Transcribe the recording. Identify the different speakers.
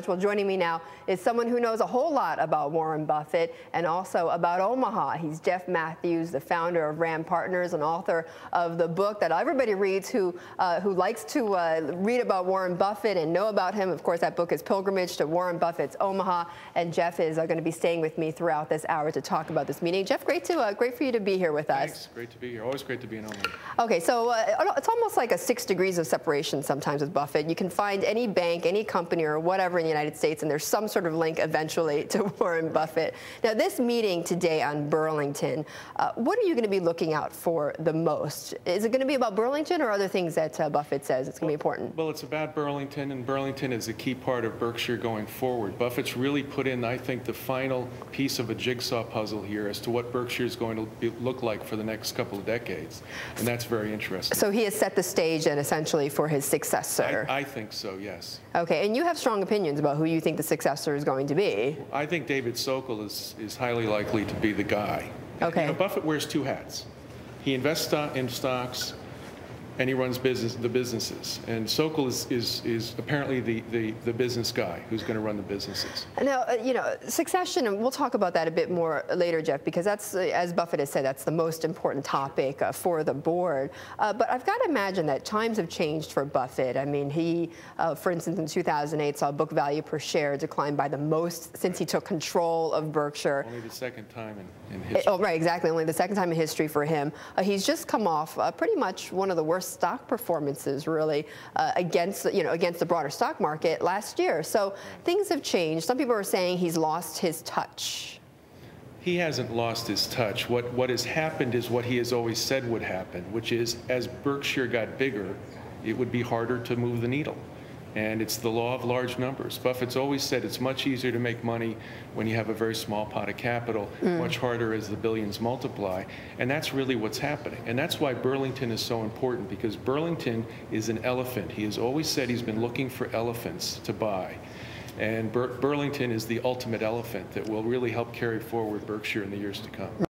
Speaker 1: Well, joining me now is someone who knows a whole lot about Warren Buffett and also about Omaha. He's Jeff Matthews, the founder of Ram Partners and author of the book that everybody reads who likes to read about Warren Buffett and know about him. Of course, that book is Pilgrimage to Warren Buffett's Omaha. And Jeff is going to be staying with me throughout this hour to talk about this meeting. Jeff, great for you to be here with us.
Speaker 2: Thanks. Great to be here. Always great to be in Omaha.
Speaker 1: Okay, so it's almost like a 6 degrees of separation sometimes with Buffett. You can find any bank, any company, or whatever in the United States, and there's some sort of link eventually to Warren Buffett. Now, this meeting today on Burlington, what are you going to be looking out for the most? Is it going to be about Burlington or other things that Buffett says it's going to be important?
Speaker 2: Well, it's about Burlington, and Burlington is a key part of Berkshire going forward. Buffett's really put in, I think, the final piece of a jigsaw puzzle here as to what Berkshire is going to look like for the next couple of decades, and that's very interesting.
Speaker 1: So he has set the stage, and essentially for his successor.
Speaker 2: I think so, yes.
Speaker 1: Okay, and you have strong opinions about who you think the successor is going to be.
Speaker 2: I think David Sokol is highly likely to be the guy.
Speaker 1: Okay.
Speaker 2: You know, Buffett wears two hats. He invests in stocks, and he runs the businesses. And Sokol is apparently the business guy who's going to run the businesses.
Speaker 1: Now, you know, succession, and we'll talk about that a bit more later, Jeff, because that's, as Buffett has said, that's the most important topic for the board. But I've got to imagine that times have changed for Buffett. I mean, he, for instance, in 2008 saw book value per share decline by the most since he took control of Berkshire.
Speaker 2: Only the second time in history.
Speaker 1: Oh, right, exactly. Only the second time in history for him. He's just come off pretty much one of the worst stock performances, really, against the broader stock market last year. So things have changed. Some people are saying he's lost his touch.
Speaker 2: He hasn't lost his touch. What has happened is what he has always said would happen, which is as Berkshire got bigger, it would be harder to move the needle. And it's the law of large numbers. Buffett's always said it's much easier to make money when you have a very small pot of capital, much harder as the billions multiply. And that's really what's happening. And that's why Burlington is so important, because Burlington is an elephant. He has always said he's been looking for elephants to buy. And Burlington is the ultimate elephant that will really help carry forward Berkshire in the years to come.